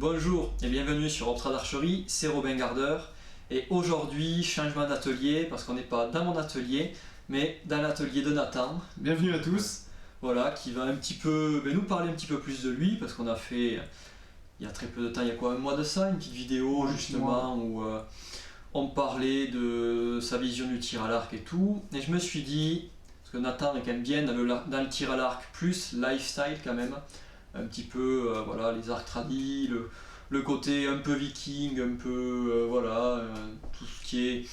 Bonjour et bienvenue sur Optra d'Archerie, c'est Robin Gardeur et aujourd'hui changement d'atelier parce qu'on n'est pas dans mon atelier mais dans l'atelier de Nathan. Bienvenue à tous. Voilà, qui va un petit peu nous parler un petit peu plus de lui parce qu'on a fait il y a très peu de temps, il y a quoi, un mois de ça, une petite vidéo justement où on parlait de sa vision du tir à l'arc et tout, et je me suis dit, parce que Nathan est quand même bien dans le tir à l'arc plus lifestyle quand même, un petit peu voilà, les arcs tradis, le côté un peu viking, un peu tout ce qui est,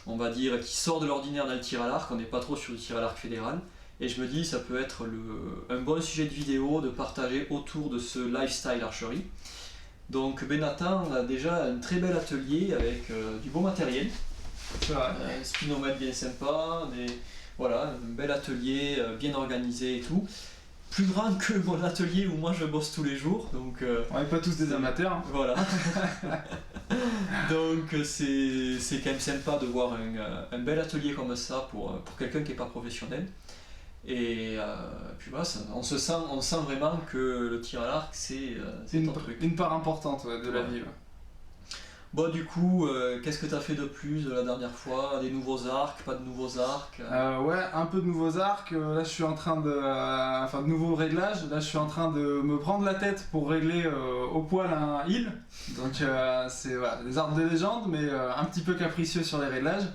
on va dire, qui sort de l'ordinaire dans le tir à l'arc. On n'est pas trop sur le tir à l'arc fédéral, et je me dis ça peut être un bon sujet de vidéo de partager autour de ce lifestyle archerie. Donc Nathan a déjà un très bel atelier avec du beau matériel, un spinomètre bien sympa, voilà, un bel atelier bien organisé et tout. Plus grand que mon atelier où moi je bosse tous les jours, donc on n'est pas tous des amateurs. Hein. Voilà. Donc c'est quand même sympa de voir un bel atelier comme ça pour quelqu'un qui n'est pas professionnel. Et puis voilà, on sent vraiment que le tir à l'arc c'est ton truc. Une part importante de la vie. Ouais. Bon, du coup, qu'est-ce que tu as fait de plus de la dernière fois? Des nouveaux arcs, pas de nouveaux arcs? Ouais, un peu de nouveaux arcs. Là, je suis en train de nouveaux réglages. Là, je suis en train de me prendre la tête pour régler au poil un heal. Donc, c'est des arcs de légende, mais un petit peu capricieux sur les réglages.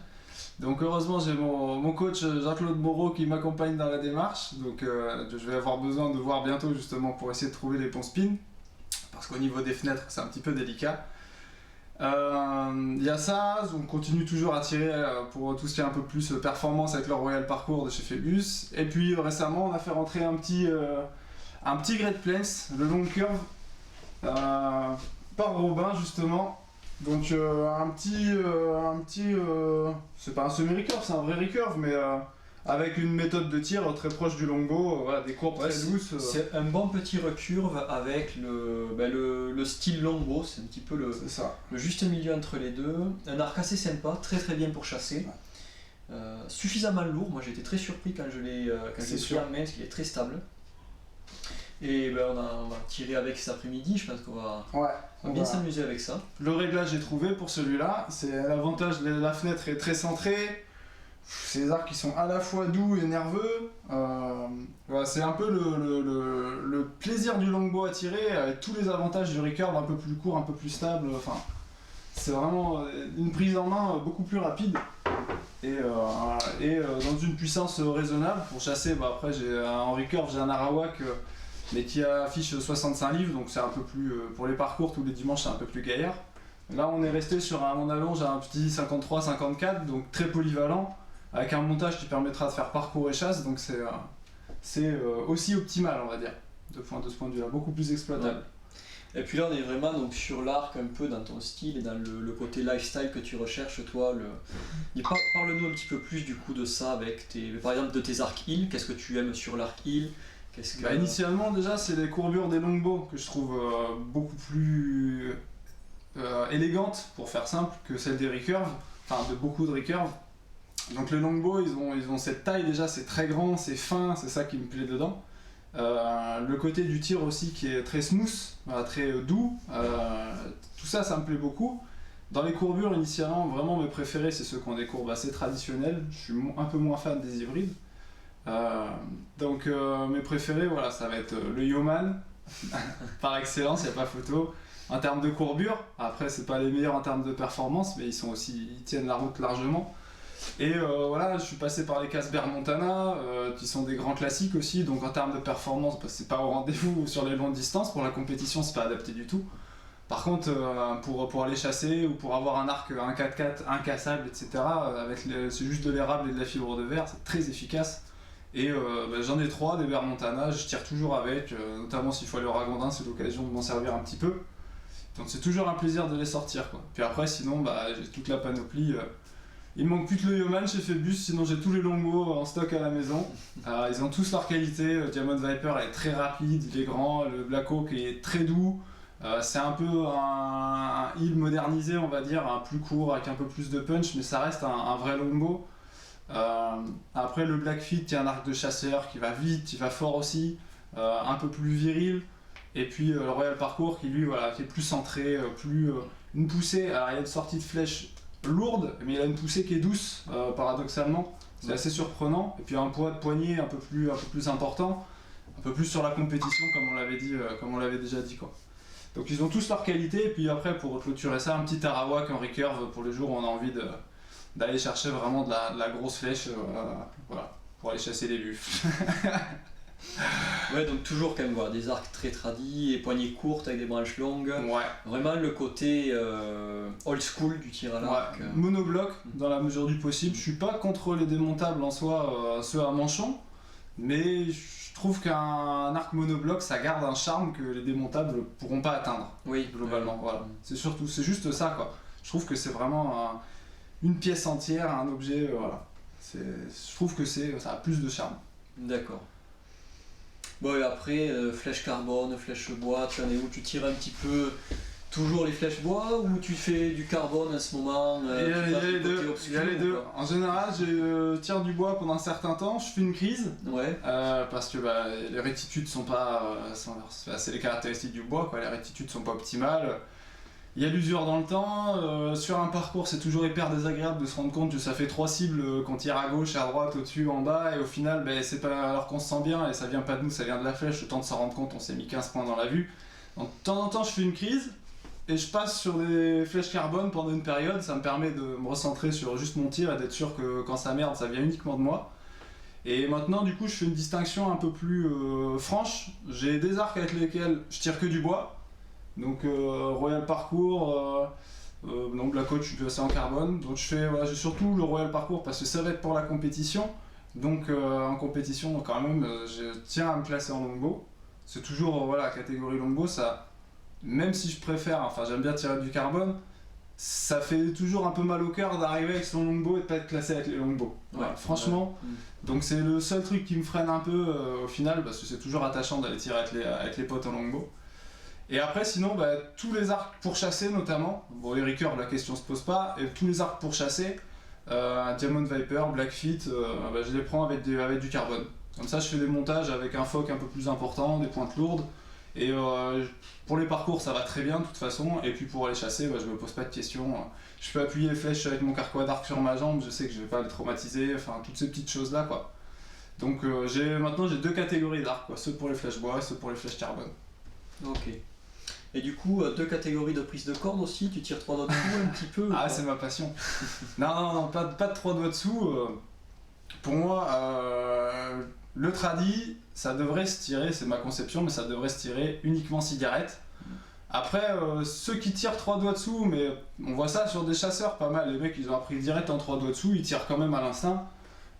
Donc, heureusement, j'ai mon coach Jean-Claude Moreau qui m'accompagne dans la démarche. Donc, je vais avoir besoin de voir bientôt justement pour essayer de trouver les bons spins. Parce qu'au niveau des fenêtres, c'est un petit peu délicat. Y a ça, on continue toujours à tirer pour tout ce qui est un peu plus performance avec le Royal Parcours de chez Phébus. Et puis récemment on a fait rentrer un petit Great Plains, le long curve, par Robin justement. Donc c'est pas un semi-recurve, c'est un vrai recurve, mais avec une méthode de tir très proche du longbow, des courbes très douces. C'est un bon petit recurve avec le style longbow, c'est un petit peu le juste milieu entre les deux. Un arc assez sympa, très très bien pour chasser. Ouais. Suffisamment lourd, moi j'ai été très surpris quand je l'ai pris en main parce qu'il est très stable. Et on va tirer avec cet après-midi, je pense qu'on va bien s'amuser avec ça. Le réglage est trouvé pour celui-là, c'est l'avantage, la fenêtre est très centrée. C'est des arcs qui sont à la fois doux et nerveux. C'est un peu le plaisir du longbow à tirer avec tous les avantages du recurve, un peu plus court, un peu plus stable. C'est vraiment une prise en main beaucoup plus rapide et dans une puissance raisonnable pour chasser. Après, en recurve, j'ai un Arawak mais qui affiche 65 livres, donc c'est un peu plus pour les parcours tous les dimanches, c'est un peu plus gaillard. Là, on est resté sur mon allonge à un petit 53-54, donc très polyvalent, avec un montage qui permettra de faire parcours et chasse, donc c'est aussi optimal, on va dire, de ce point de vue-là, beaucoup plus exploitable. Ouais. Et puis là, on est vraiment donc, sur l'arc, un peu dans ton style et dans le côté lifestyle que tu recherches, toi. Parle-nous un petit peu plus du coup de ça, avec par exemple de tes arcs heal. Qu'est-ce que tu aimes sur l'arc heal? Initialement, déjà, c'est les courbures des longbows que je trouve beaucoup plus élégantes, pour faire simple, que celles des recurves, de beaucoup de recurves. Donc les longbows, ils ont cette taille déjà, c'est très grand, c'est fin, c'est ça qui me plaît dedans. Le côté du tir aussi qui est très smooth, très doux, tout ça, ça me plaît beaucoup. Dans les courbures, initialement, vraiment mes préférés, c'est ceux qui ont des courbes assez traditionnelles. Je suis un peu moins fan des hybrides. Donc mes préférés, ça va être le Yeoman, par excellence, il n'y a pas photo. En termes de courbure, après c'est pas les meilleurs en termes de performance, mais ils tiennent la route largement. Et je suis passé par les Casper Montana, qui sont des grands classiques aussi, donc en termes de performance, c'est pas au rendez-vous sur les longues distances, pour la compétition c'est pas adapté du tout. Par contre, pour aller chasser ou pour avoir un arc, un 4x4 incassable, etc., c'est juste de l'érable et de la fibre de verre, c'est très efficace. Et j'en ai 3 des Bear Montana, je tire toujours avec, notamment s'il faut aller au ragondin, c'est l'occasion de m'en servir un petit peu. Donc c'est toujours un plaisir de les sortir, quoi. Puis après, sinon, j'ai toute la panoplie. Il me manque plus que le Yeoman chez Phébus, sinon j'ai tous les longbows en stock à la maison. Ils ont tous leur qualité. Diamond Viper est très rapide, il est grand, le Black Hawk est très doux. C'est un peu un heal modernisé, on va dire, un plus court avec un peu plus de punch, mais ça reste un vrai longbow. Après le Blackfeet, il y a un arc de chasseur qui va vite, il va fort aussi, un peu plus viril. Et puis le Royal Parkour qui lui voilà, fait plus centré, une poussée. Alors il y a une sortie de flèche lourde, mais il a une poussée qui est douce, paradoxalement. C'est assez surprenant. Et puis un poids de poignet un peu plus important, un peu plus sur la compétition comme on l'avait déjà dit quoi. Donc ils ont tous leurs qualités. Et puis après pour clôturer ça, un petit Arawak en recurve pour les jours où on a envie d'aller chercher vraiment de la grosse flèche, voilà, pour aller chasser les buffles. Ouais, donc toujours quand même voilà, des arcs très tradis et poignées courtes avec des branches longues. Ouais. Vraiment le côté old school du tir à l'arc. Ouais. Monobloc dans la mesure du possible. Je suis pas contre les démontables en soi, ceux à manchon, mais je trouve qu'un arc monobloc ça garde un charme que les démontables pourront pas atteindre. Oui, globalement. Voilà. C'est juste ça quoi. Je trouve que c'est vraiment une pièce entière, un objet. Voilà. Je trouve que ça a plus de charme. D'accord. Bon et après, flèche carbone, flèche bois, tu en es où? Tu tires un petit peu toujours les flèches bois ou tu fais du carbone à ce moment? Il y a les deux. En général, je tire du bois pendant un certain temps, je fais une crise. Ouais. Parce que les rectitudes sont pas... c'est les caractéristiques du bois, quoi. Les rectitudes sont pas optimales. Il y a l'usure dans le temps, sur un parcours c'est toujours hyper désagréable de se rendre compte que ça fait 3 cibles qu'on tire à gauche, à droite, au-dessus, en bas et au final c'est pas alors qu'on se sent bien et ça vient pas de nous, ça vient de la flèche, le temps de s'en rendre compte on s'est mis 15 points dans la vue. Donc de temps en temps je fais une crise et je passe sur des flèches carbone pendant une période, ça me permet de me recentrer sur juste mon tir et d'être sûr que quand ça merde ça vient uniquement de moi. Et maintenant du coup je fais une distinction un peu plus franche, j'ai des arcs avec lesquels je tire que du bois. Donc Royal Parkour, donc la côte je suis assez en carbone, donc j'ai surtout le Royal Parkour parce que ça va être pour la compétition, donc en compétition quand même je tiens à me classer en longbow, c'est toujours la catégorie longbow, ça, même si je préfère, enfin j'aime bien tirer du carbone, ça fait toujours un peu mal au cœur d'arriver avec son longbow et de pas être classé avec les longbows, voilà, franchement, donc c'est le seul truc qui me freine un peu au final parce que c'est toujours attachant d'aller tirer avec les potes en longbow. Et après, sinon, tous les arcs pour chasser notamment, bon, les recurves, la question se pose pas, et tous les arcs pour chasser, Diamond Viper, Blackfeet, je les prends avec du carbone. Comme ça, je fais des montages avec un foc un peu plus important, des pointes lourdes, et pour les parcours, ça va très bien de toute façon, et puis pour aller chasser, je me pose pas de questions. Je peux appuyer les flèches avec mon carquois d'arc sur ma jambe, je sais que je vais pas les traumatiser, enfin, toutes ces petites choses-là, quoi. Donc maintenant, j'ai 2 catégories d'arcs, quoi, ceux pour les flèches bois et ceux pour les flèches carbone. Ok. Et du coup, 2 catégories de prise de corde aussi, tu tires 3 doigts dessous un petit peu? Ah, c'est ma passion. Non, pas de 3 doigts dessous. Pour moi, le tradi, ça devrait se tirer, c'est ma conception, mais ça devrait se tirer uniquement cigarette. Après, ceux qui tirent 3 doigts dessous, mais on voit ça sur des chasseurs pas mal, les mecs ils ont appris direct en 3 doigts dessous, ils tirent quand même à l'instinct.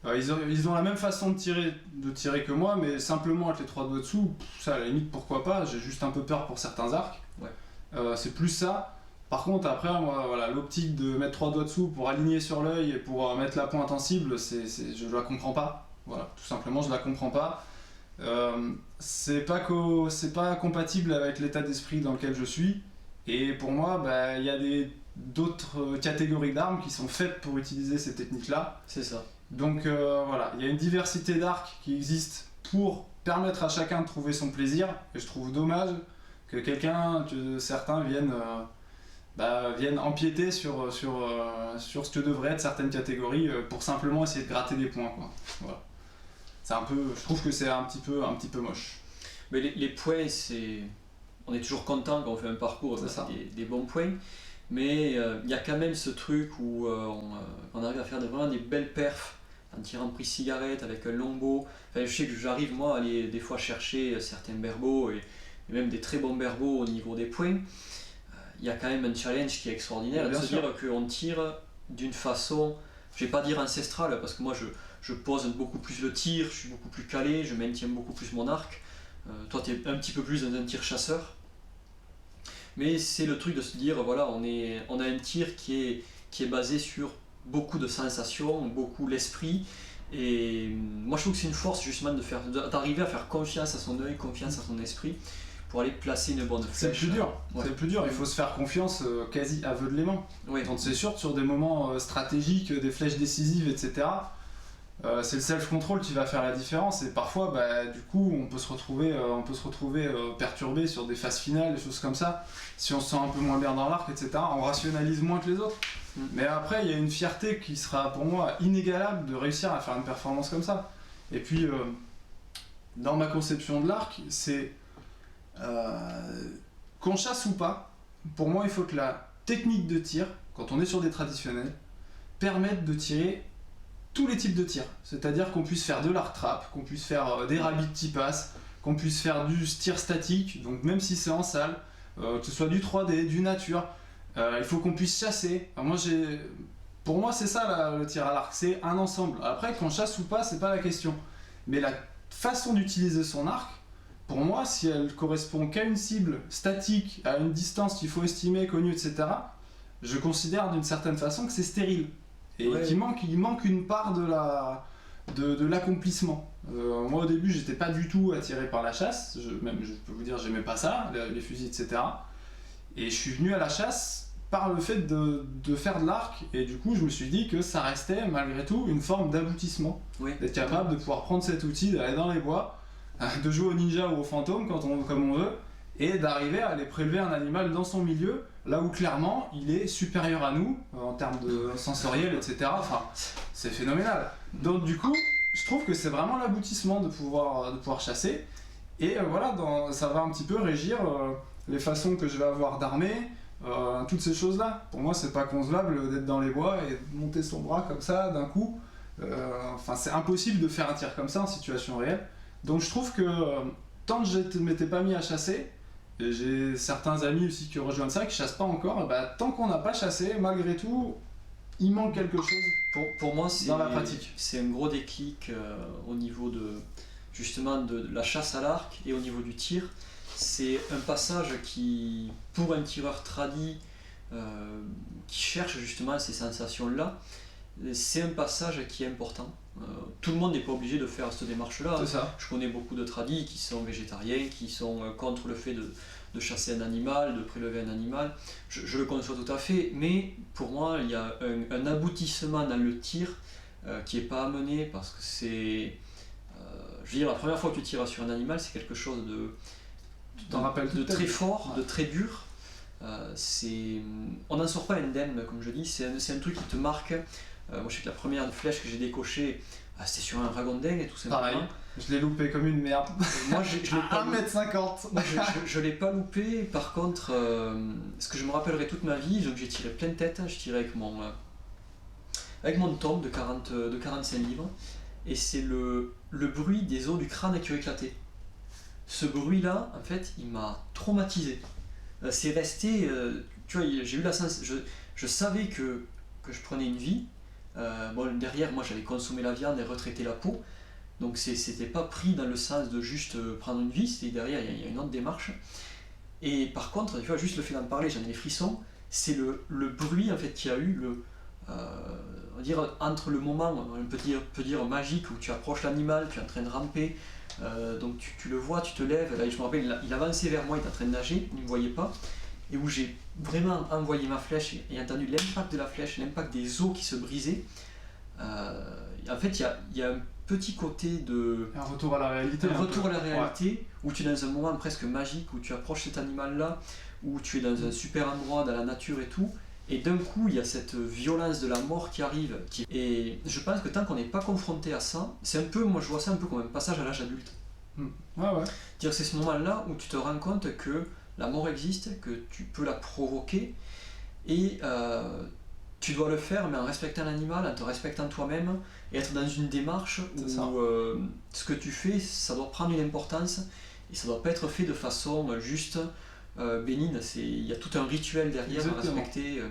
Ils ont la même façon de tirer que moi, mais simplement avec les 3 doigts dessous, ça à la limite pourquoi pas, j'ai juste un peu peur pour certains arcs. Ouais. C'est plus ça. Par contre après, moi, l'optique de mettre 3 doigts dessous pour aligner sur l'œil et pour mettre la pointe en cible, je la comprends pas. Voilà, tout simplement je la comprends pas. C'est pas compatible avec l'état d'esprit dans lequel je suis. Et pour moi, il y a d'autres catégories d'armes qui sont faites pour utiliser ces techniques-là. C'est ça. Donc il y a une diversité d'arcs qui existe pour permettre à chacun de trouver son plaisir, et je trouve dommage que certains viennent empiéter sur ce que devraient être certaines catégories pour simplement essayer de gratter des points, quoi. Voilà. Je trouve que c'est un petit peu moche. Mais les points, on est toujours content quand on fait un parcours, des bons points. Mais il y a quand même ce truc où on arrive à faire vraiment des belles perfs en tirant prise cigarette avec un longbow. Enfin, je sais que j'arrive moi à aller des fois chercher certains berbeaux et même des très bons berbeaux au niveau des points. Il y a quand même un challenge qui est extraordinaire, de se dire qu'on tire d'une façon, je vais pas dire ancestrale, parce que moi je pose beaucoup plus le tir, je suis beaucoup plus calé, je maintiens beaucoup plus mon arc. Toi tu es un petit peu plus dans un tir chasseur. Mais c'est le truc de se dire, on a un tir qui est basé sur beaucoup de sensations, beaucoup l'esprit. Et moi je trouve que c'est une force justement d'arriver à faire confiance à son œil, confiance à son esprit, pour aller placer une bonne flèche. C'est le plus dur, il faut se faire confiance quasi aveuglément. Ouais. Donc c'est sûr, sur des moments stratégiques, des flèches décisives, etc., c'est le self-control qui va faire la différence, et parfois du coup on peut se retrouver perturbé sur des phases finales, des choses comme ça, si on se sent un peu moins bien dans l'arc, etc. On rationalise moins que les autres. Mais après il y a une fierté qui sera pour moi inégalable de réussir à faire une performance comme ça. Et puis dans ma conception de l'arc, c'est qu'on chasse ou pas, pour moi il faut que la technique de tir, quand on est sur des traditionnels, permette de tirer tous les types de tirs. C'est-à-dire qu'on puisse faire de l'arc trap, qu'on puisse faire des rabbit tipass, qu'on puisse faire du tir statique, donc même si c'est en salle, que ce soit du 3D, du nature, il faut qu'on puisse chasser. Alors pour moi c'est ça le tir à l'arc, c'est un ensemble. Après qu'on chasse ou pas, c'est pas la question. Mais la façon d'utiliser son arc, pour moi, si elle correspond qu'à une cible statique, à une distance qu'il faut estimer, connue, etc., je considère d'une certaine façon que c'est stérile. Et qu'il manque une part de l'accomplissement. Moi au début j'étais pas du tout attiré par la chasse, je peux vous dire j'aimais pas ça, les fusils, etc. Et je suis venu à la chasse par le fait de faire de l'arc, et du coup je me suis dit que ça restait malgré tout une forme d'aboutissement. D'être capable de pouvoir prendre cet outil, d'aller dans les bois, de jouer au ninja ou au fantôme comme on veut, et d'arriver à aller prélever un animal dans son milieu, là où clairement il est supérieur à nous en termes de sensoriel, etc. Enfin, c'est phénoménal. Donc du coup, je trouve que c'est vraiment l'aboutissement de pouvoir chasser, et voilà, ça va un petit peu régir les façons que je vais avoir d'armer, toutes ces choses-là. Pour moi, c'est pas concevable d'être dans les bois et de monter son bras comme ça d'un coup. Enfin, c'est impossible de faire un tir comme ça en situation réelle. Donc je trouve que tant que je ne m'étais pas mis à chasser, et j'ai certains amis aussi qui rejoignent ça, qui chassent pas encore, tant qu'on n'a pas chassé, malgré tout, il manque quelque chose pour moi, dans la pratique. C'est un gros déclic au niveau justement de la chasse à l'arc et au niveau du tir. C'est un passage qui, pour un tireur tradi qui cherche justement ces sensations-là, c'est un passage qui est important. Tout le monde n'est pas obligé de faire cette démarche-là. C'est ça. Je connais beaucoup de tradis qui sont végétariens, qui sont contre le fait de chasser un animal, de prélever un animal. Je le conçois tout à fait, mais pour moi, il y a un aboutissement dans le tir qui n'est pas amené, parce que c'est... je veux dire, la première fois que tu tires sur un animal, c'est quelque chose de très fort, de très dur. On n'en sort pas indemne, comme je dis, c'est un truc qui te marque. Moi je sais que la première flèche que j'ai décochée, c'était sur un ragondin et tout simplement. Pareil, je l'ai loupé comme une merde. Moi je l'ai pas 1m50. Moi, je l'ai pas loupé, par contre, ce que je me rappellerai toute ma vie, donc j'ai tiré plein de tête, je tirais avec mon tombe de 45 livres, et c'est le bruit des os du crâne qui ont éclaté. Ce bruit-là, en fait, il m'a traumatisé. C'est resté, tu vois, j'ai eu la sensation, je savais que je prenais une vie. Derrière, moi j'avais consommé la viande et retraité la peau, donc c'était pas pris dans le sens de juste prendre une vie, c'était derrière, il y a une autre démarche. Et par contre, tu vois, juste le fait d'en parler, j'en ai les frissons. C'est le bruit en fait qu'il y a eu, on va dire, entre le moment, on peut dire magique, où tu approches l'animal, tu es en train de ramper, donc tu le vois, tu te lèves, là je me rappelle, il avançait vers moi, il était en train de nager, il ne me voyait pas, et où j'ai vraiment envoyé ma flèche et entendu l'impact de la flèche, l'impact des os qui se brisaient. En fait, il y a un petit côté de... Un retour à la réalité. Un retour à la réalité, où tu es dans un moment presque magique, où tu approches cet animal-là, où tu es dans un super endroit, dans la nature et tout, et d'un coup, il y a cette violence de la mort qui arrive. Et je pense que tant qu'on n'est pas confronté à ça, c'est un peu, moi je vois ça un peu comme un passage à l'âge adulte. Ouais. C'est ce moment-là où tu te rends compte que la mort existe, que tu peux la provoquer, et tu dois le faire, mais en respectant l'animal, en te respectant toi-même, et être dans une démarche où ce que tu fais, ça doit prendre une importance, et ça ne doit pas être fait de façon juste bénigne. Il y a tout un rituel derrière à respecter.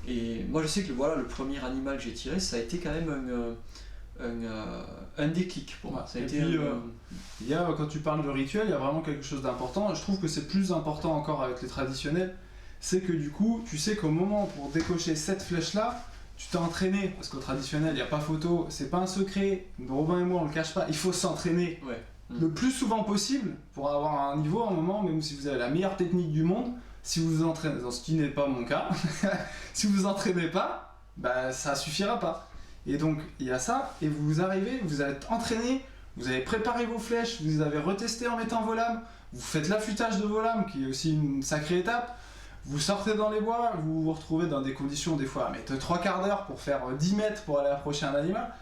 Et moi je sais que le premier animal que j'ai tiré, ça a été quand même un déclic pour moi. Ça a été quand tu parles de rituel, il y a vraiment quelque chose d'important. Je trouve que c'est plus important encore avec les traditionnels. C'est que du coup, tu sais qu'au moment pour décocher cette flèche-là, tu t'es entraîné. Parce qu'au traditionnel, il n'y a pas photo, c'est pas un secret. Robin et moi, on le cache pas. Il faut s'entraîner le plus souvent possible pour avoir un niveau à un moment, même si vous avez la meilleure technique du monde. Si vous vous entraînez, ce qui n'est pas mon cas, si vous vous entraînez pas, ça suffira pas. Et donc il y a ça, et vous arrivez, vous êtes entraîné, vous avez préparé vos flèches, vous les avez retestées en mettant vos lames, vous faites l'affûtage de vos lames, qui est aussi une sacrée étape, vous sortez dans les bois, vous vous retrouvez dans des conditions des fois à mettre 3/4 d'heure pour faire 10 mètres pour aller approcher un animal,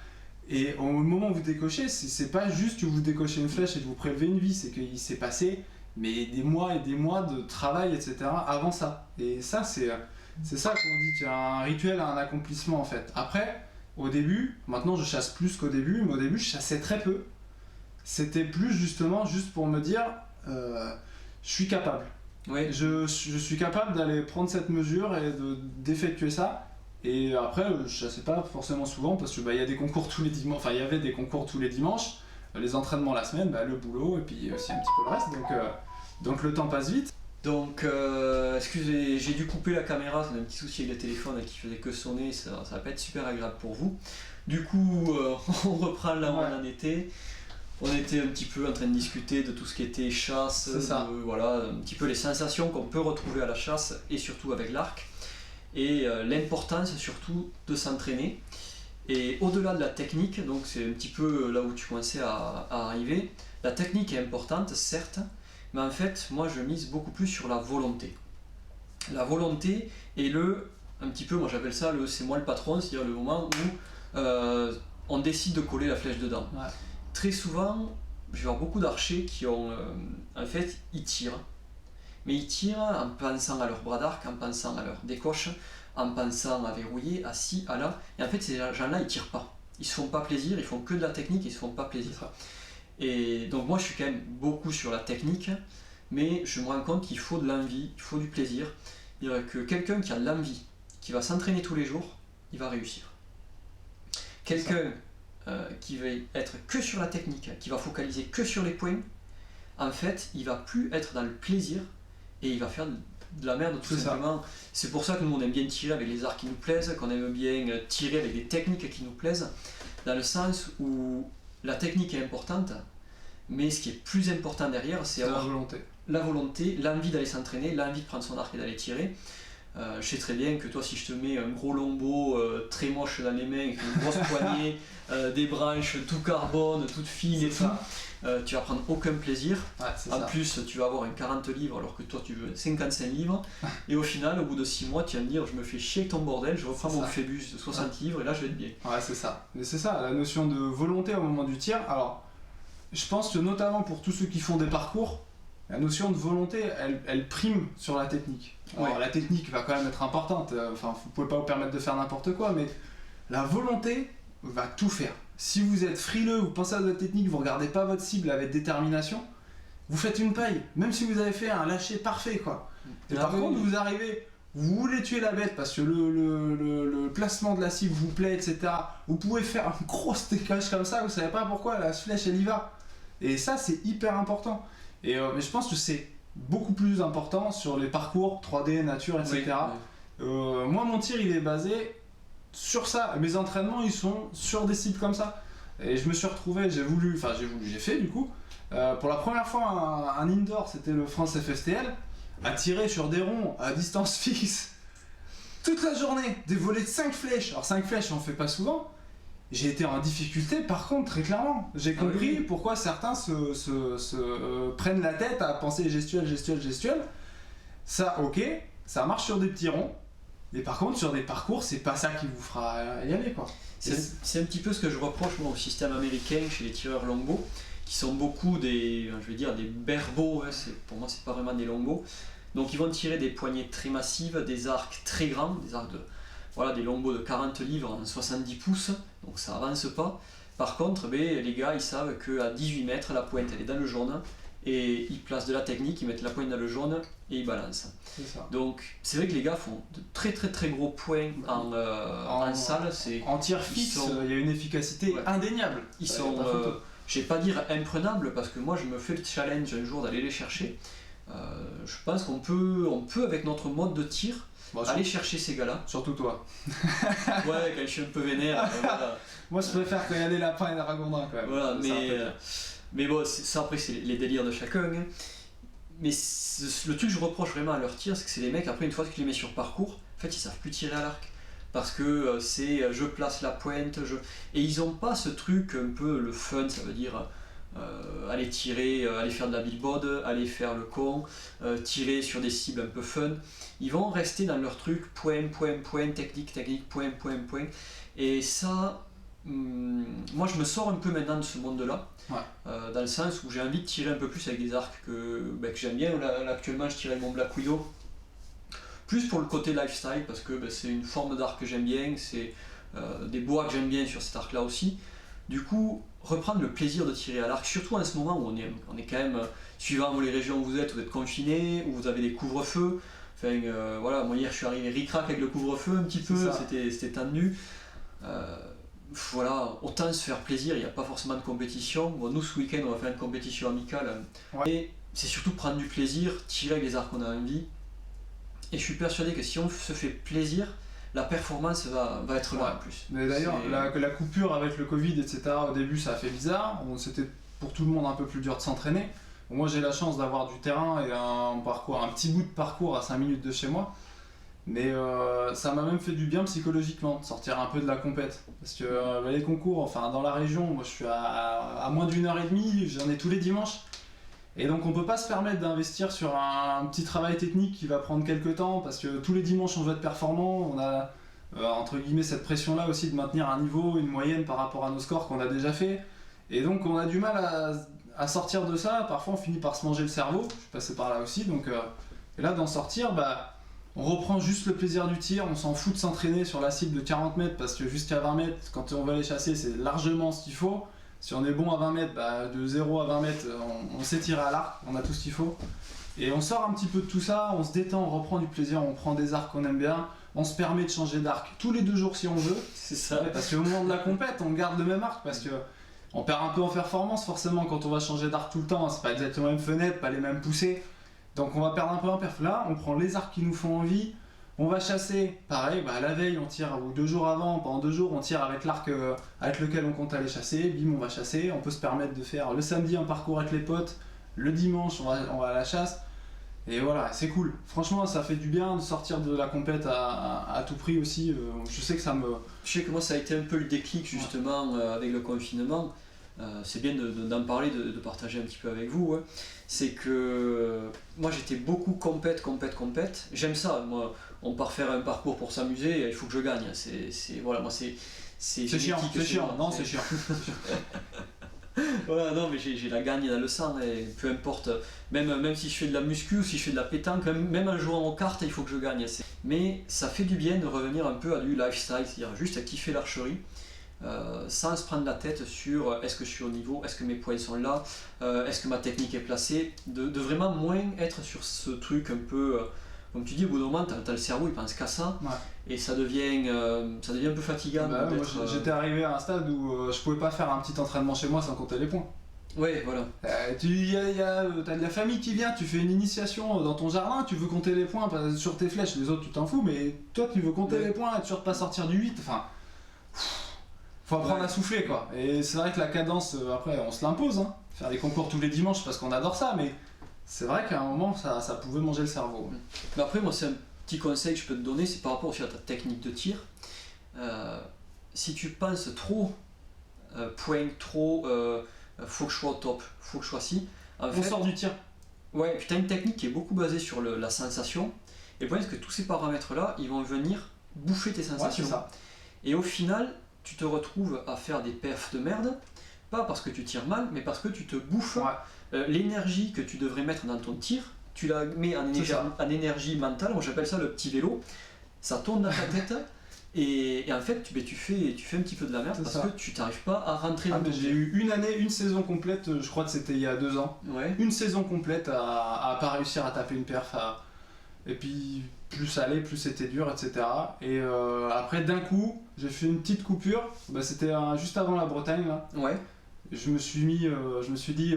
et au moment où vous décochez, c'est pas juste que vous décochez une flèche et que vous prélevez une vis, c'est qu'il s'est passé mais des mois et des mois de travail, etc. avant ça. Et ça, c'est ça qu'on dit qu'il y a un rituel, un accomplissement en fait. Après, au début, maintenant je chasse plus qu'au début, mais au début je chassais très peu. C'était plus justement juste pour me dire, je suis capable. Ouais. Je suis capable d'aller prendre cette mesure et d'effectuer ça. Et après, je chassais pas forcément souvent parce que y a des concours tous les dimanches. Enfin, il y avait des concours tous les dimanches, les entraînements la semaine, le boulot et puis aussi un petit peu le reste. Donc le temps passe vite. Donc, excusez, j'ai dû couper la caméra, c'est un petit souci avec le téléphone qui faisait que sonner, ça va pas être super agréable pour vous. Du coup, on reprend là où on en était. On était un petit peu en train de discuter de tout ce qui était chasse, voilà, un petit peu les sensations qu'on peut retrouver à la chasse et surtout avec l'arc. Et l'importance surtout de s'entraîner. Et au-delà de la technique, donc c'est un petit peu là où tu commençais à arriver, la technique est importante, certes, mais en fait, moi je mise beaucoup plus sur la volonté. La volonté est un petit peu, moi j'appelle ça c'est moi le patron, c'est-à-dire le moment où on décide de coller la flèche dedans. Ouais. Très souvent, je vais voir beaucoup d'archers qui ont, en fait, ils tirent. Mais ils tirent en pensant à leur bras d'arc, en pensant à leur décoche, en pensant à verrouiller, à ci, à là. Et en fait, ces gens-là, ils tirent pas. Ils se font pas plaisir, ils font que de la technique, ils se font pas plaisir. Et donc moi, je suis quand même beaucoup sur la technique, mais je me rends compte qu'il faut de l'envie, il faut du plaisir. C'est-à-dire que quelqu'un qui a de l'envie, qui va s'entraîner tous les jours, il va réussir. Quelqu'un qui va être que sur la technique, qui va focaliser que sur les points, en fait, il va plus être dans le plaisir et il va faire de la merde tout simplement. C'est pour ça que nous on aime bien tirer avec les arcs qui nous plaisent, qu'on aime bien tirer avec des techniques qui nous plaisent, dans le sens où la technique est importante, mais ce qui est plus important derrière, c'est avoir la volonté, l'envie d'aller s'entraîner, l'envie de prendre son arc et d'aller tirer. Je sais très bien que toi, si je te mets un gros longbow très moche dans les mains, avec une grosse poignée, des branches tout carbone, toutes fines et tout, tu vas prendre aucun plaisir. En plus, tu vas avoir un 40 livres alors que toi tu veux 55 livres. Et au final, au bout de 6 mois, tu vas me dire je me fais chier avec ton bordel, je reprends mon phébus de 60 livres et là je vais être bien. Ouais, c'est ça. Mais c'est ça, la notion de volonté au moment du tir. Alors, je pense que notamment pour tous ceux qui font des parcours, la notion de volonté, elle prime sur la technique. Alors, la technique va quand même être importante, enfin, vous pouvez pas vous permettre de faire n'importe quoi, mais la volonté va tout faire. Si vous êtes frileux, vous pensez à votre technique, vous regardez pas votre cible avec détermination, vous faites une paille, même si vous avez fait un lâcher parfait, quoi. Et par contre, vous arrivez, vous voulez tuer la bête parce que le placement de la cible vous plaît, etc. Vous pouvez faire un gros décalage comme ça, vous savez pas pourquoi, la flèche elle y va. Et ça, c'est hyper important. Mais je pense que c'est beaucoup plus important sur les parcours 3D, nature, etc. Moi, mon tir, il est basé sur ça. Mes entraînements, ils sont sur des cibles comme ça. Et je me suis retrouvé, j'ai fait du coup. Pour la première fois, un indoor, c'était le France FSTL, à tirer sur des ronds à distance fixe toute la journée, des volets de 5 flèches. Alors 5 flèches, on ne fait pas souvent. J'ai été en difficulté par contre, très clairement. J'ai compris pourquoi certains se prennent la tête à penser gestuelle. Ça, ok, ça marche sur des petits ronds. Mais par contre, sur des parcours, c'est pas ça qui vous fera y aller, quoi. C'est un petit peu ce que je reproche moi, au système américain chez les tireurs longbow, qui sont beaucoup des berbos, pour moi c'est pas vraiment des longbows. Donc ils vont tirer des poignées très massives, des arcs très grands, des longbows de 40 livres en 70 pouces, donc ça avance pas. Par contre, les gars ils savent qu'à 18 mètres, la pointe elle est dans le jaune, et ils placent de la technique, ils mettent la pointe dans le jaune et ils balancent. Donc c'est vrai que les gars font de très très très gros points en salle. En tir fixe, il y a une efficacité indéniable. Ils sont, je vais pas dire imprenables, parce que moi je me fais le challenge un jour d'aller les chercher. Je pense qu'on peut avec notre mode de tir, aller chercher ces gars-là. Surtout toi. Ouais, quand je suis un peu vénère. Moi je préfère quand il y a des lapins et des ragondins quand même. Voilà, mais bon, ça après c'est les délires de chacun. Hein. Mais le truc que je reproche vraiment à leur tir, c'est que c'est les mecs, après une fois que tu les mets sur parcours, en fait ils savent plus tirer à l'arc. parce que c'est je place la pointe, et ils ont pas ce truc un peu le fun, ça veut dire aller tirer, aller faire de la billboard, aller faire le con, tirer sur des cibles un peu fun. Ils vont rester dans leur truc point, technique, point. Et ça, moi je me sors un peu maintenant de ce monde-là, dans le sens où j'ai envie de tirer un peu plus avec des arcs que j'aime bien. Là, actuellement je tire avec mon Black Widow, plus pour le côté lifestyle, parce que c'est une forme d'arc que j'aime bien, c'est des bois que j'aime bien sur cet arc-là aussi. Du coup, reprendre le plaisir de tirer à l'arc, surtout en ce moment où on est quand même, suivant les régions où vous êtes confinés, où vous avez des couvre-feux. Enfin, voilà, moi hier je suis arrivé ric-rac avec le couvre-feu un petit peu, c'était tendu. Voilà, autant se faire plaisir, il n'y a pas forcément de compétition. Bon, nous ce week-end on va faire une compétition amicale. Et c'est surtout prendre du plaisir, tirer avec les arcs qu'on a envie. Et je suis persuadé que si on se fait plaisir, la performance va être là en plus. Mais d'ailleurs, la coupure avec le Covid, etc., au début ça a fait bizarre. C'était pour tout le monde un peu plus dur de s'entraîner. Moi j'ai la chance d'avoir du terrain et un petit bout de parcours à 5 minutes de chez moi. Mais ça m'a même fait du bien psychologiquement, de sortir un peu de la compète. Parce que les concours, enfin dans la région, moi je suis à moins d'1h30, j'en ai tous les dimanches. Et donc on peut pas se permettre d'investir sur un petit travail technique qui va prendre quelques temps, parce que tous les dimanches on veut être performant, on a entre guillemets cette pression là aussi de maintenir un niveau, une moyenne par rapport à nos scores qu'on a déjà fait. Et donc on a du mal à sortir de ça, parfois on finit par se manger le cerveau, je suis passé par là aussi, donc et là d'en sortir, on reprend juste le plaisir du tir, on s'en fout de s'entraîner sur la cible de 40 mètres, parce que jusqu'à 20 mètres, quand on va les chasser, c'est largement ce qu'il faut. Si on est bon à 20 mètres, de 0 à 20 mètres, on sait tirer à l'arc, on a tout ce qu'il faut. Et on sort un petit peu de tout ça, on se détend, on reprend du plaisir, on prend des arcs qu'on aime bien, on se permet de changer d'arc tous les 2 jours si on veut. C'est ça. Parce qu'au moment de la compète, on garde le même arc, parce que on perd un peu en performance forcément quand on va changer d'arc tout le temps, c'est pas exactement la même fenêtre, pas les mêmes poussées. Donc on va perdre un peu en perf. Là, on prend les arcs qui nous font envie. On va chasser, pareil, la veille on tire, ou 2 jours avant, pendant 2 jours on tire avec l'arc avec lequel on compte aller chasser, bim on va chasser, on peut se permettre de faire le samedi un parcours avec les potes, le dimanche on va à la chasse, et voilà, c'est cool. Franchement ça fait du bien de sortir de la compète à tout prix aussi, je sais que ça me... Je sais que moi ça a été un peu le déclic justement avec le confinement. C'est bien d'en parler, de partager un petit peu avec vous. C'est que moi j'étais beaucoup compète. J'aime ça, moi on part faire un parcours pour s'amuser, il faut que je gagne. C'est chiant, non c'est chiant. Voilà, non mais j'ai la gagne dans le sang, et peu importe, même si je fais de la muscu ou si je fais de la pétanque, même en jouant aux cartes il faut que je gagne. Mais ça fait du bien de revenir un peu à du lifestyle, c'est-à-dire juste à kiffer l'archerie. Sans se prendre la tête sur est-ce que je suis au niveau, est-ce que mes points sont là, est-ce que ma technique est placée, de vraiment moins être sur ce truc un peu, comme tu dis, au bout d'un moment t'as le cerveau il pense qu'à ça, et ça devient un peu fatigant. Moi j'étais arrivé à un stade où je pouvais pas faire un petit entraînement chez moi sans compter les points. Ouais, voilà. T'as de la famille qui vient, tu fais une initiation dans ton jardin, tu veux compter les points sur tes flèches, les autres tu t'en fous, mais toi tu veux compter les points, être sûr de pas sortir du 8, enfin... Faut apprendre à souffler quoi. Et c'est vrai que la cadence, après on se l'impose, faire des concours tous les dimanches parce qu'on adore ça, mais c'est vrai qu'à un moment ça pouvait manger le cerveau. Mais après moi c'est un petit conseil que je peux te donner, c'est par rapport aussi à ta technique de tir. Si tu penses trop point, trop faut que je sois au top, faut que je sois si, on sort du tir. Ouais, puis tu as une technique qui est beaucoup basée sur la sensation, et le problème c'est que tous ces paramètres là ils vont venir bouffer tes sensations. Ouais, c'est ça. Et au final tu te retrouves à faire des perfs de merde, pas parce que tu tires mal, mais parce que tu te bouffes l'énergie que tu devrais mettre dans ton tir, tu la mets en énergie mentale, moi j'appelle ça le petit vélo, ça tourne dans ta tête, et en fait tu fais un petit peu de la merde parce que tu n'arrives pas à rentrer dans ton tir. J'ai eu une saison complète, je crois que c'était il y a 2 ans, une saison complète à pas réussir à taper une perf, et puis plus ça allait, plus c'était dur, etc. Et après d'un coup, j'ai fait une petite coupure, c'était juste avant la Bretagne là. Ouais. Je me suis dit,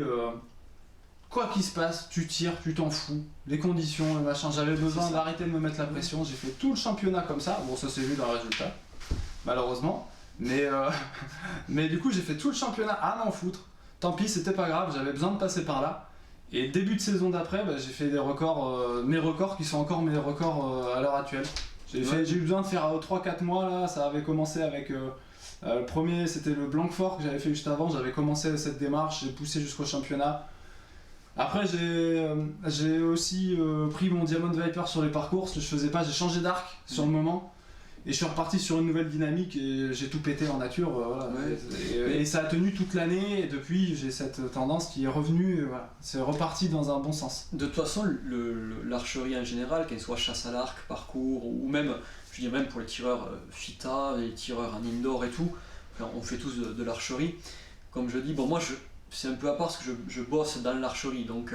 quoi qu'il se passe, tu tires, tu t'en fous, les conditions, le machin, j'avais besoin d'arrêter de me mettre la pression, j'ai fait tout le championnat comme ça, bon ça s'est vu dans le résultat, malheureusement, mais du coup j'ai fait tout le championnat à m'en foutre, tant pis c'était pas grave, j'avais besoin de passer par là. Et début de saison d'après, j'ai fait des records, mes records qui sont encore mes records à l'heure actuelle. J'ai eu besoin de faire 3-4 mois là, ça avait commencé avec... le premier c'était le Blanquefort que j'avais fait juste avant, j'avais commencé cette démarche, j'ai poussé jusqu'au championnat. Après j'ai aussi pris mon Diamond Viper sur les parcours, ce que je faisais pas, j'ai changé d'arc sur le moment. Et je suis reparti sur une nouvelle dynamique et j'ai tout pété en nature. Voilà. Et ça a tenu toute l'année et depuis j'ai cette tendance qui est revenue, voilà. C'est reparti dans un bon sens. De toute façon, l'archerie en général, qu'elle soit chasse à l'arc, parcours, ou même, je dis même pour les tireurs FITA, les tireurs en indoor et tout, enfin, on fait tous de l'archerie. Comme je dis, bon moi c'est un peu à part parce que je bosse dans l'archerie, donc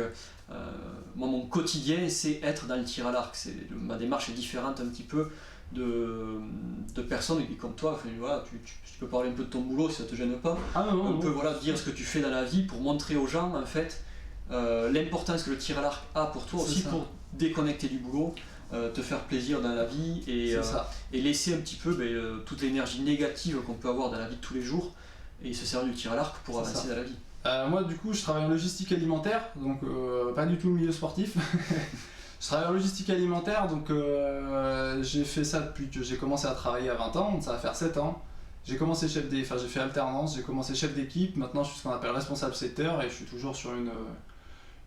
moi mon quotidien c'est être dans le tir à l'arc. Ma démarche est différente un petit peu de personnes qui comme toi, enfin, voilà, tu peux parler un peu de ton boulot si ça te gêne pas. On peut voilà, dire ce que tu fais dans la vie pour montrer aux gens en fait l'importance que le tir à l'arc a pour toi, aussi pour déconnecter du boulot, te faire plaisir dans la vie et laisser un petit peu toute l'énergie négative qu'on peut avoir dans la vie de tous les jours et se servir du tir à l'arc pour avancer dans la vie. Moi du coup je travaille en logistique alimentaire, donc pas du tout le milieu sportif. Je travaille en logistique alimentaire, donc j'ai fait ça depuis que j'ai commencé à travailler à 20 ans, donc ça va faire 7 ans. J'ai commencé j'ai fait alternance, j'ai commencé chef d'équipe, maintenant je suis ce qu'on appelle responsable secteur et je suis toujours sur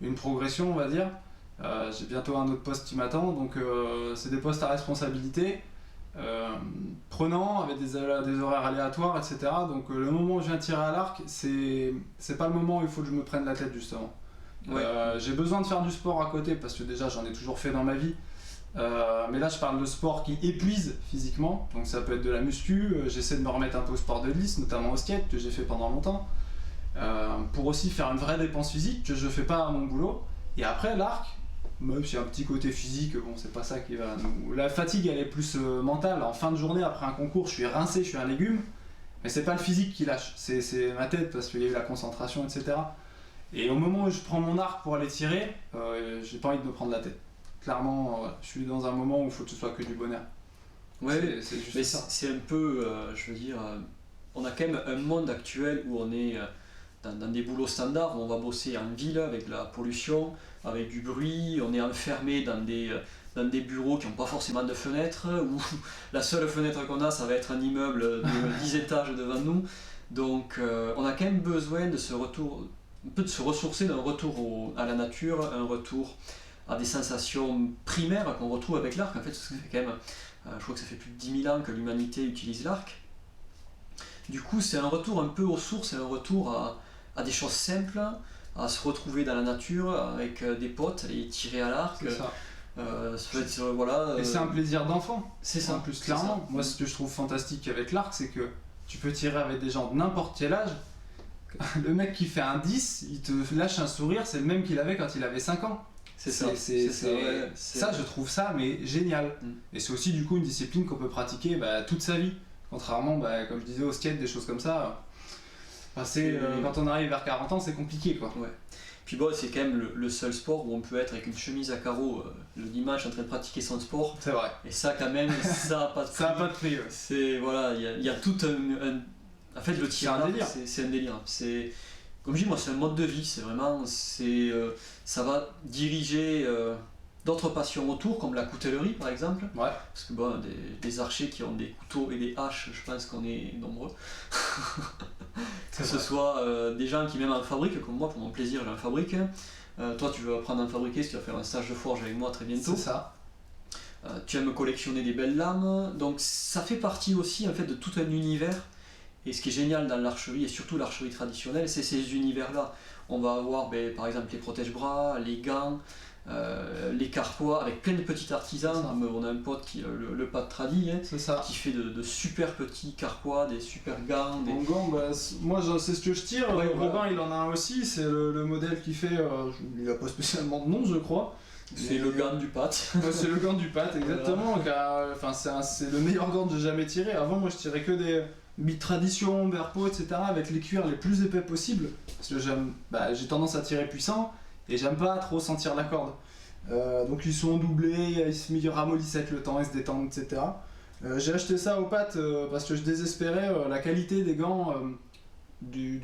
une progression on va dire. J'ai bientôt un autre poste qui m'attend, donc c'est des postes à responsabilité, prenants, avec des horaires aléatoires, etc. Donc le moment où je viens tirer à l'arc, c'est pas le moment où il faut que je me prenne la tête justement. J'ai besoin de faire du sport à côté parce que déjà j'en ai toujours fait dans ma vie, mais là je parle de sport qui épuise physiquement, donc ça peut être de la muscu, j'essaie de me remettre un peu au sport de glisse, notamment au skate que j'ai fait pendant longtemps, pour aussi faire une vraie dépense physique que je fais pas à mon boulot. Et après l'arc, même si un petit côté physique, bon c'est pas ça qui va nous... La fatigue elle est plus mentale, en fin de journée après un concours je suis rincé, je suis un légume, mais c'est pas le physique qui lâche, c'est ma tête parce qu'il y a eu la concentration etc. Et au moment où je prends mon arc pour aller tirer, j'ai pas envie de me prendre la tête. Clairement, je suis dans un moment où il faut que ce soit que du bonheur. Ouais, c'est juste ça. C'est un peu, je veux dire, on a quand même un monde actuel où on est dans des boulots standards, où on va bosser en ville avec de la pollution, avec du bruit, on est enfermé dans des bureaux qui n'ont pas forcément de fenêtres, où la seule fenêtre qu'on a, ça va être un immeuble de 10 étages devant nous. Donc on a quand même besoin de ce retour, un peu de se ressourcer d'un retour à la nature, un retour à des sensations primaires qu'on retrouve avec l'arc. En fait, ça fait quand même, je crois que ça fait plus de 10 000 ans que l'humanité utilise l'arc. Du coup, c'est un retour un peu aux sources, c'est un retour à des choses simples, à se retrouver dans la nature avec des potes et tirer à l'arc. C'est ça. Ça peut être, voilà, et c'est un plaisir d'enfant. C'est ça. En plus, clairement. Moi, ce que je trouve fantastique avec l'arc, c'est que tu peux tirer avec des gens de n'importe quel âge. Le mec qui fait un 10, il te lâche un sourire, c'est le même qu'il avait quand il avait 5 ans. C'est ça. Ça, je trouve ça mais génial. Et c'est aussi du coup une discipline qu'on peut pratiquer toute sa vie. Contrairement, comme je disais, au skate, des choses comme ça. Quand on arrive vers 40 ans, c'est compliqué quoi. Ouais. Puis bon, c'est quand même le seul sport où on peut être avec une chemise à carreaux le dimanche en train de pratiquer son sport. C'est vrai. Et ça, quand même, ça n'a pas de prix. Ça n'a pas de prix. Ouais. C'est, voilà, il y a tout un... En fait, le tir, c'est un délire. C'est, comme je dis, moi, c'est un mode de vie. C'est vraiment, ça va diriger d'autres passions autour, comme la coutellerie, par exemple. Ouais. Parce que des archers qui ont des couteaux et des haches, je pense qu'on est nombreux. Que ce soit des gens qui même en fabriquent, comme moi, pour mon plaisir, j'en fabrique. Toi, tu veux apprendre à en fabriquer, si tu vas faire un stage de forge avec moi très bientôt. C'est ça. Tu aimes collectionner des belles lames. Donc, ça fait partie aussi, en fait, de tout un univers. Et ce qui est génial dans l'archerie, et surtout l'archerie traditionnelle, c'est ces univers-là. On va avoir par exemple les protège-bras, les gants, les carquois, avec plein de petits artisans. On a un pote qui le Pat Tradi, qui fait de super petits carquois, des super gants. Mon gant, moi c'est ce que je tire. Ouais, Robin il en a un aussi, c'est le modèle qui fait. Il n'a pas spécialement de nom, je crois. C'est le gant du Pat. C'est le gant du Pat, exactement. Voilà. C'est le meilleur gant que j'ai jamais tiré. Avant, moi je tirais que des tradition, berpo, etc. avec les cuirs les plus épais possibles. Parce que j'ai tendance à tirer puissant et j'aime pas trop sentir la corde. Donc ils sont doublés, ils se ramollissent avec le temps, ils se détendent, etc. J'ai acheté ça au Pat parce que je désespérais la qualité des gants des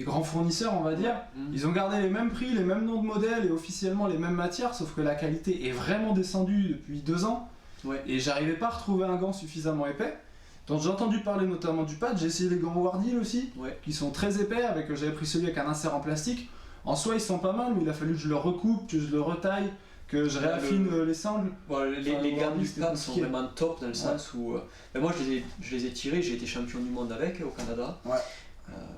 grands fournisseurs, on va dire. Ils ont gardé les mêmes prix, les mêmes noms de modèles et officiellement les mêmes matières, sauf que la qualité est vraiment descendue depuis 2 ans. Ouais. Et j'arrivais pas à retrouver un gant suffisamment épais. Donc j'ai entendu parler notamment du pad, j'ai essayé les gants Wardil aussi, Ouais. qui sont très épais, j'avais pris celui avec un insert en plastique. En soi ils sont pas mal, mais il a fallu que je le recoupe, que je le retaille, que je réaffine les sangles. Voilà, les gants du c'était pad sont compliqué. vraiment top dans le sens où ben moi je les ai tirés, j'ai été champion du monde avec au Canada. Ouais.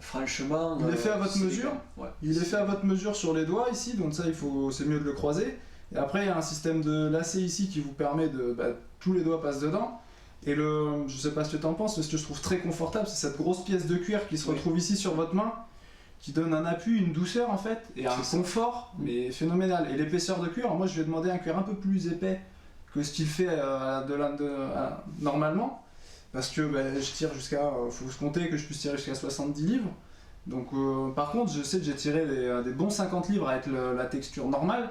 Franchement. Il est fait à votre c'est des mesure. gants, ouais. Il est fait à votre mesure sur les doigts ici, donc ça c'est mieux de le croiser. Et après il y a un système de lacet ici qui vous permet de. Tous les doigts passent dedans. Et je sais pas ce que tu en penses, mais ce que je trouve très confortable, c'est cette grosse pièce de cuir qui se retrouve ici sur votre main, qui donne un appui, une douceur en fait, et un confort, mais phénoménal. Et l'épaisseur de cuir, moi je lui ai demandé un cuir un peu plus épais que ce qu'il fait normalement, parce que je tire jusqu'à, faut se compter que je puisse tirer jusqu'à 70 livres. Donc par contre, je sais que j'ai tiré des bons 50 livres avec la texture normale,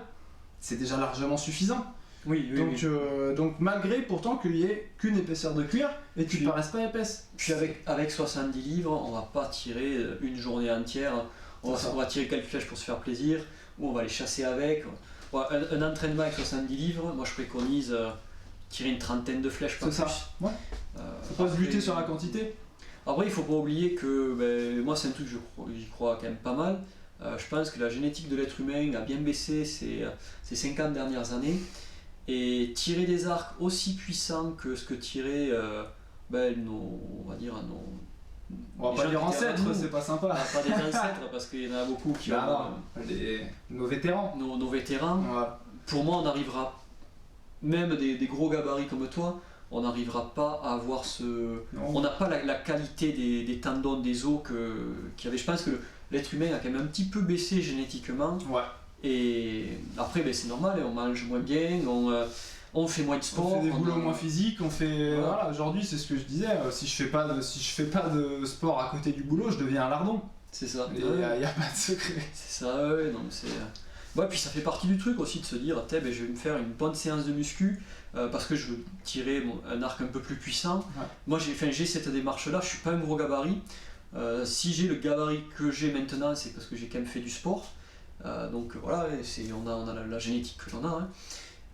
c'est déjà largement suffisant. Oui, Donc malgré pourtant qu'il y ait qu'une épaisseur de cuir et qu'ils ne paraissent pas épaisses. Puis avec 70 livres, on va pas tirer une journée entière, on va tirer quelques flèches pour se faire plaisir, ou on va les chasser avec. Un entraînement avec 70 livres, moi je préconise tirer une trentaine de flèches, pas plus. C'est ça, ouais. Faut pas se buter sur la quantité. Après il faut pas oublier que moi c'est un truc j'y crois quand même pas mal. Je pense que la génétique de l'être humain a bien baissé ces 50 dernières années. Et tirer des arcs aussi puissants que ce que tiraient on va dire on va pas dire ancêtres, c'est pas sympa. Pas des ancêtres parce qu'il y en a beaucoup qui nos vétérans. Nos vétérans. Voilà. Pour moi on n'arrivera, même des gros gabarits comme toi, on n'arrivera pas à avoir on n'a pas la qualité des tendons, des os qu'il y avait. Je pense que l'être humain a quand même un petit peu baissé génétiquement. Ouais. Et après c'est normal, on mange moins bien, on fait moins de sport. On fait des boulots moins physiques, voilà, aujourd'hui c'est ce que je disais, si je fais pas de sport à côté du boulot, je deviens un lardon. C'est ça. Il n'y a pas de secret. C'est ça, ouais, donc c'est. Ouais, puis ça fait partie du truc aussi de se dire, je vais me faire une bonne séance de muscu parce que je veux tirer un arc un peu plus puissant. Ouais. Moi j'ai cette démarche-là, je suis pas un gros gabarit. Si j'ai le gabarit que j'ai maintenant, c'est parce que j'ai quand même fait du sport. Donc voilà, on a la génétique que l'on a. Hein.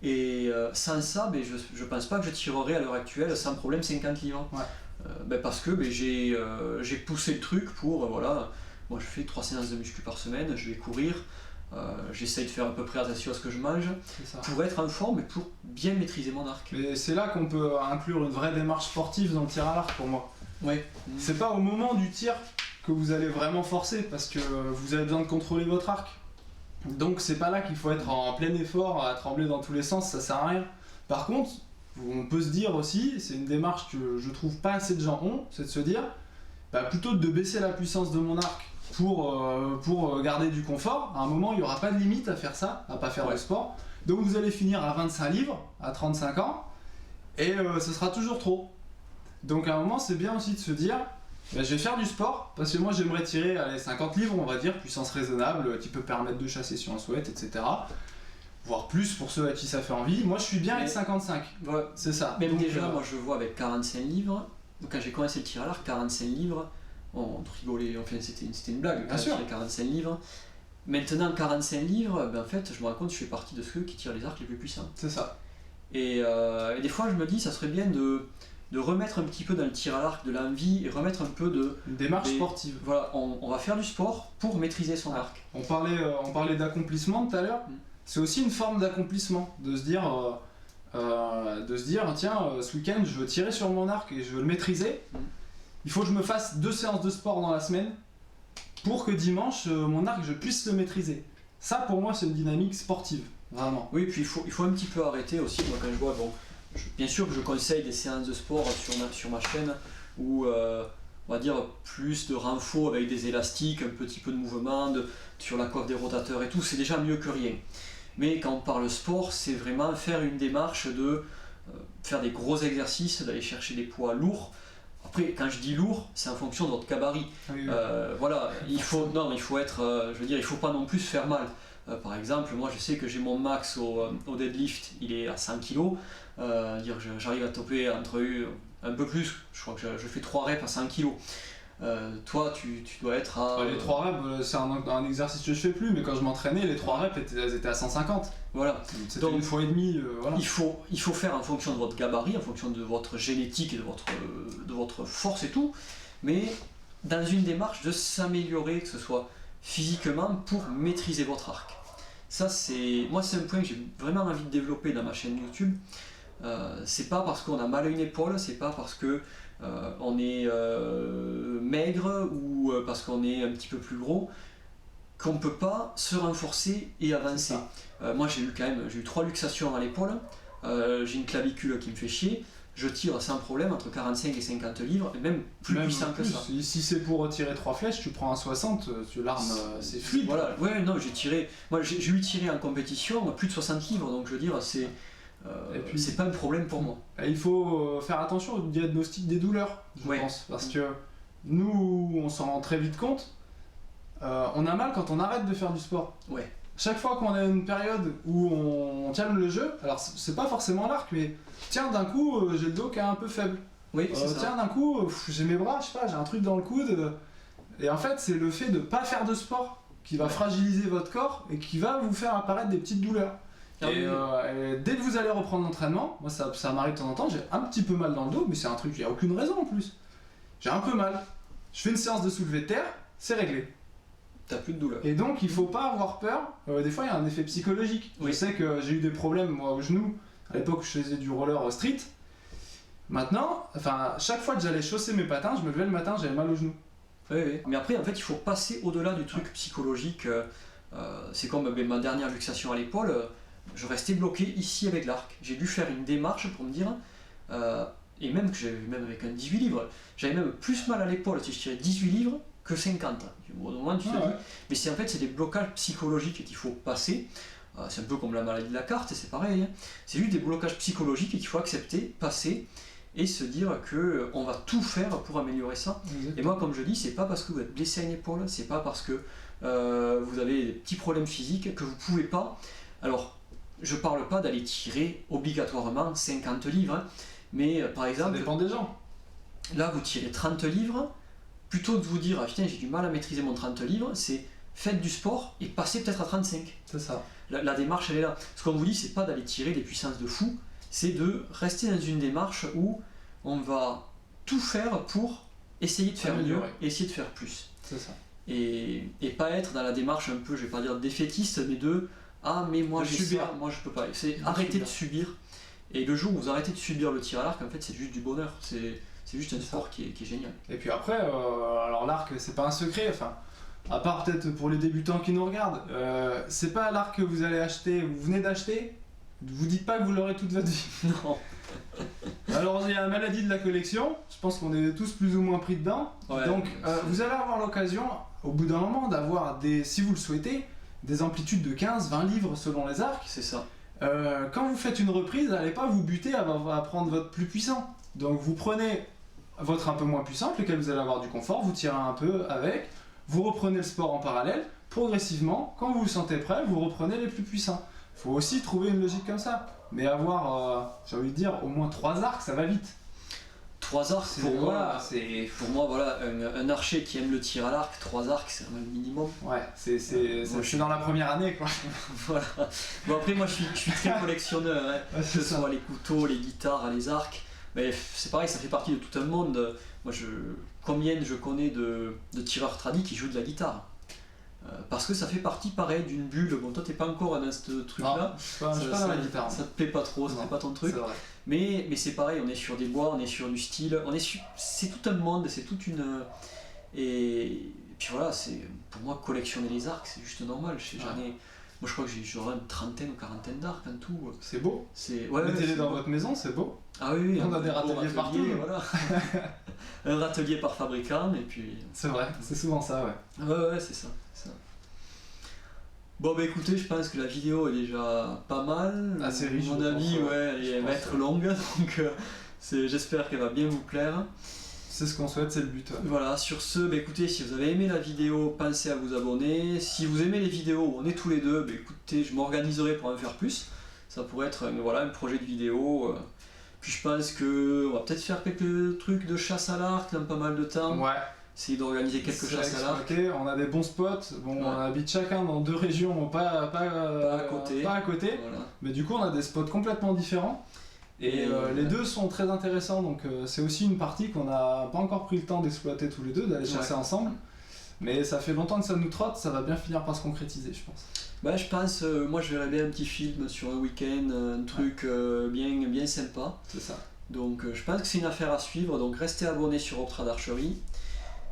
Et sans ça, je pense pas que je tirerais à l'heure actuelle sans problème 50 livres. Ouais. Parce que j'ai poussé le truc pour, moi je fais 3 séances de muscu par semaine, je vais courir, j'essaye de faire à peu près attention à ce que je mange pour être en forme et pour bien maîtriser mon arc. Et c'est là qu'on peut inclure une vraie démarche sportive dans le tir à l'arc pour moi. Ouais. C'est pas au moment du tir que vous allez vraiment forcer parce que vous avez besoin de contrôler votre arc. Donc c'est pas là qu'il faut être en plein effort, à trembler dans tous les sens, ça sert à rien. Par contre, on peut se dire aussi, c'est une démarche que je trouve pas assez de gens ont, c'est de se dire, plutôt de baisser la puissance de mon arc pour garder du confort, à un moment il n'y aura pas de limite à faire ça, à pas faire de sport. Donc vous allez finir à 25 livres, à 35 ans, et ce sera toujours trop. Donc à un moment c'est bien aussi de se dire, je vais faire du sport, parce que moi j'aimerais tirer 50 livres, on va dire, puissance raisonnable, qui peut permettre de chasser si on souhaite, etc. Voire plus pour ceux à qui ça fait envie. Moi je suis bien avec 55, c'est ça. Même donc, déjà, moi je vois avec 45 livres, donc quand j'ai commencé le tir à l'arc, 45 livres, on rigolait, enfin c'était une blague, quand j'ai 45 livres. Maintenant 45 livres, en fait je me rends compte que je fais partie de ceux qui tirent les arcs les plus puissants. C'est ça. Et des fois je me dis, ça serait bien de remettre un petit peu dans le tir à l'arc de l'envie et remettre un peu de... Une démarche sportive. Voilà, on va faire du sport pour maîtriser son arc. On parlait d'accomplissement tout à l'heure. C'est aussi une forme d'accomplissement, de se dire tiens, ce week-end je veux tirer sur mon arc et je veux le maîtriser. Il faut que je me fasse 2 séances de sport dans la semaine pour que dimanche mon arc je puisse le maîtriser. Ça pour moi c'est une dynamique sportive, vraiment. Oui, puis il faut un petit peu arrêter aussi, moi quand je vois, bien sûr que je conseille des séances de sport sur ma chaîne où on va dire plus de renfort avec des élastiques, un petit peu de mouvement sur la coiffe des rotateurs et tout, c'est déjà mieux que rien. Mais quand on parle sport, c'est vraiment faire une démarche de faire des gros exercices, d'aller chercher des poids lourds. Après, quand je dis lourd, c'est en fonction de votre gabarit. Oui. Voilà, il faut être, il faut pas non plus se faire mal. Par exemple, moi je sais que j'ai mon max au deadlift, il est à 100 kg. J'arrive à toper entre un peu plus, je crois que je fais 3 reps à 100 kg. toi tu dois être à... Les 3 reps, c'est un exercice que je fais plus, mais quand je m'entraînais, les 3 reps elles étaient à 150. Voilà. C'était Donc, une fois et demi. Voilà. Il faut faire en fonction de votre gabarit, en fonction de votre génétique et de votre force et tout, mais dans une démarche de s'améliorer, que ce soit physiquement, pour maîtriser votre arc. Ça, moi, c'est un point que j'ai vraiment envie de développer dans ma chaîne YouTube. C'est pas parce qu'on a mal à une épaule, c'est pas parce que on est maigre ou parce qu'on est un petit peu plus gros qu'on peut pas se renforcer et avancer. Moi j'ai eu 3 luxations à l'épaule, j'ai une clavicule qui me fait chier, je tire sans problème entre 45 et 50 livres, et même plus puissant que ça. Si c'est pour tirer 3 flèches, tu prends un 60, tu l'armes, c'est fluide. Voilà, ouais, non, j'ai eu tiré en compétition plus de 60 livres, donc je veux dire, c'est pas un problème pour moi. Il faut faire attention au diagnostic des douleurs, je pense, parce que nous, on s'en rend très vite compte. On a mal quand on arrête de faire du sport. Ouais. Chaque fois qu'on a une période où on calme le jeu, alors c'est pas forcément l'arc, mais tiens, d'un coup, j'ai le dos qui est un peu faible. Oui, tiens, d'un coup, j'ai mes bras, je sais pas, j'ai un truc dans le coude. Et en fait, c'est le fait de pas faire de sport qui va fragiliser votre corps et qui va vous faire apparaître des petites douleurs. Et dès que vous allez reprendre l'entraînement, moi ça m'arrive de temps en temps, j'ai un petit peu mal dans le dos, mais c'est un truc, il n'y a aucune raison en plus. J'ai un peu mal. Je fais une séance de soulevé de terre, c'est réglé. T'as plus de douleur. Et donc il faut pas avoir peur, des fois il y a un effet psychologique. Je sais que j'ai eu des problèmes moi au genou, à l'époque où je faisais du roller street. Maintenant, chaque fois que j'allais chausser mes patins, je me levais le matin, j'avais mal au genou. Oui. Mais après en fait il faut passer au-delà du truc psychologique. C'est comme ma dernière luxation à l'épaule, je restais bloqué ici avec l'arc. J'ai dû faire une démarche pour me dire, et même avec un 18 livres, j'avais même plus mal à l'épaule si je tirais 18 livres que 50. Au moment tu te dis, mais c'est des blocages psychologiques qu'il faut passer. C'est un peu comme la maladie de la carte, c'est pareil. Hein. C'est juste des blocages psychologiques qu'il faut accepter, passer et se dire que on va tout faire pour améliorer ça. Exactement. Et moi, comme je dis, c'est pas parce que vous êtes blessé à une épaule, c'est pas parce que vous avez des petits problèmes physiques que vous pouvez pas. Alors, je parle pas d'aller tirer obligatoirement 50 livres, hein, mais par exemple. Ça dépend des gens. Là, vous tirez 30 livres. Plutôt que de vous dire, ah, putain, j'ai du mal à maîtriser mon 30 livres, c'est faites du sport et passez peut-être à 35. C'est ça. La démarche, elle est là. Ce qu'on vous dit, c'est pas d'aller tirer des puissances de fou, c'est de rester dans une démarche où on va tout faire pour essayer de faire mieux, essayer de faire plus. C'est ça. Et pas être dans la démarche un peu, je vais pas dire défaitiste, mais mais moi j'ai ça, moi je peux pas. C'est arrêter de subir. Et le jour où vous arrêtez de subir le tir à l'arc, en fait, c'est juste du bonheur. C'est juste un sport qui est génial. Et puis après, alors l'arc, c'est pas un secret, à part peut-être pour les débutants qui nous regardent, c'est pas l'arc que vous allez acheter, vous venez d'acheter, vous dites pas que vous l'aurez toute votre vie. Non. Alors il y a la maladie de la collection, je pense qu'on est tous plus ou moins pris dedans. Ouais, donc vous allez avoir l'occasion, au bout d'un moment, d'avoir si vous le souhaitez, des amplitudes de 15-20 livres selon les arcs. C'est ça. Quand vous faites une reprise, n'allez pas vous buter à prendre votre plus puissant. Donc vous prenez votre un peu moins puissant, avec lequel vous allez avoir du confort, vous tirez un peu avec, vous reprenez le sport en parallèle, progressivement, quand vous vous sentez prêt, vous reprenez les plus puissants. Il faut aussi trouver une logique comme ça, mais avoir, j'ai envie de dire, au moins 3 arcs, ça va vite. 3 arcs, pour moi, voilà, un archer qui aime le tir à l'arc, 3 arcs, c'est un minimum. Ouais, je suis dans la première année, quoi. Voilà. Bon, après, moi, je suis très collectionneur, hein, que ce soit les couteaux, les guitares, les arcs. Mais c'est pareil, ça fait partie de tout un monde. Moi, combien je connais de tireurs tradis qui jouent de la guitare. Parce que ça fait partie, pareil, d'une bulle. Bon, toi, t'es pas encore dans ce truc-là. Je suis pas dans la guitare. Ça te plaît pas trop, c'est pas ton truc. Mais c'est pareil, on est sur des bois, on est sur du style. C'est tout un monde, c'est toute une... Et puis voilà, pour moi, collectionner les arcs, c'est juste normal. Moi, je crois que j'aurai une trentaine ou quarantaine d'arcs en tout. C'est beau. Mettez-les dans votre maison, c'est beau. Ah oui, on a des râteliers partout. Voilà. Un râtelier par fabricant, et puis... C'est vrai, c'est souvent ça, ouais. Ouais, c'est ça. Bon, bah écoutez, je pense que la vidéo est déjà pas mal. Assez riche. À mon avis, elle va être longue, donc j'espère qu'elle va bien vous plaire. C'est ce qu'on souhaite, c'est le but. Ouais. Voilà, sur ce, écoutez, si vous avez aimé la vidéo, pensez à vous abonner. Si vous aimez les vidéos où on est tous les deux, écoutez, je m'organiserai pour en faire plus. Ça pourrait être un projet de vidéo. Puis je pense qu'on va peut-être faire quelques trucs de chasse à l'arc dans pas mal de temps. Ouais. essayer d'organiser quelques C'est chasses à l'arc. exploité, on a des bons spots, bon, Ouais. on habite chacun dans 2 régions, pas à côté. Voilà. mais du coup on a des spots complètement différents. Et les deux sont très intéressants, donc c'est aussi une partie qu'on n'a pas encore pris le temps d'exploiter tous les deux, d'aller chasser ensemble. Mais ça fait longtemps que ça nous trotte, ça va bien finir par se concrétiser, je pense. Bah, je pense, moi je verrais bien un petit film sur un week-end, un truc bien sympa. C'est ça. Donc je pense que c'est une affaire à suivre, donc restez abonnés sur Optrad Archery.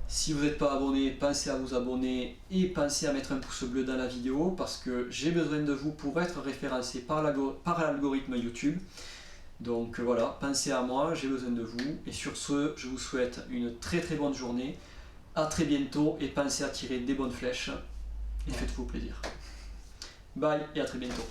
Si vous n'êtes pas abonné, pensez à vous abonner et pensez à mettre un pouce bleu dans la vidéo parce que j'ai besoin de vous pour être référencé par l'algorithme YouTube. Donc voilà, pensez à moi, j'ai besoin de vous. Et sur ce, je vous souhaite une très bonne journée. À très bientôt et pensez à tirer des bonnes flèches et faites-vous plaisir. Bye et à très bientôt.